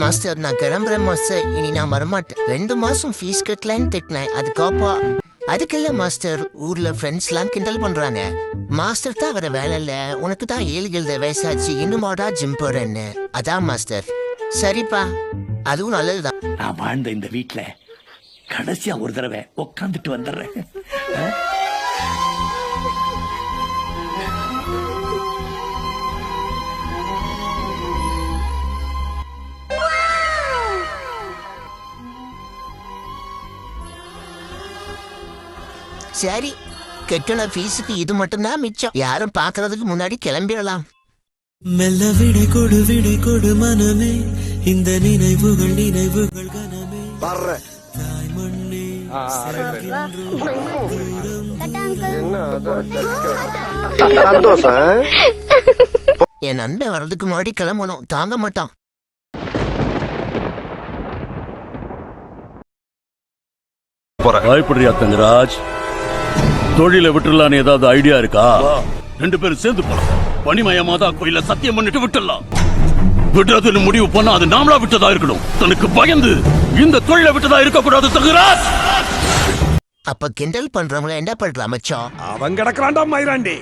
Master நான் கிளம்புறேன் master, இனி நான் வரமாட்டேன். 2 மாசம் ஃபீஸ் கட்டலன்னு திட்டினேன், அதுக்கல்ல மாஸ்டர் ஊர்ல ஃப்ரெண்ட்ஸ் எல்லாம் கிண்டல் பண்றாங்க. மாஸ்டர் தான் வர வேலை இல்ல, உனக்கு தான் 7 வயசாச்சு, இன்னுமாடா ஜிம் போறேன்னு. அதான் மாஸ்டர். சரிப்பா, அதுவும் நல்லதுதான். நான் வாழ்ந்த இந்த வீட்டுல கடைசியா ஒரு தடவை உட்காந்துட்டு வந்துடுறேன். சரி, கெட்டின ஃபீஸுக்கு இது மட்டும்தான் மிச்சம். யாரும் பாக்குறதுக்கு முன்னாடி கிளம்பிடலாம். மெல்ல விடை கொடு மனமே, இந்த நினைவுகள் கனமே. தாய் மண்ணே என் நண்பன் வர்றதுக்கு முன்னாடி கிளம்பணும், தாங்க மாட்டான். பயப்படுறியா தங்கராஜ்? தொழில விட்டுலான்னு ஏதாவது ஐடியா இருக்கா? 2 பேரும் சேர்ந்து போலாம். பனிமயமாதா கோயில சத்தியம் பண்ணிட்டு விட்டுலாம். விடுறதுன்னு முடிவு பண்ணா அது நாமளா விட்டதா இருக்கணும். தனக்கு பயந்து இந்த தொழில விட்டதா இருக்க கூடாது தங்கராஜ். அப்ப கிண்டல் பண்றவங்க என்ன பண்றான் மச்சான்? அவன் கிடக்குறான்டா மயிராண்டி.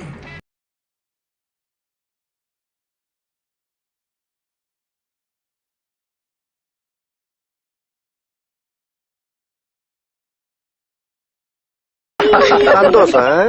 சந்தோஷம்.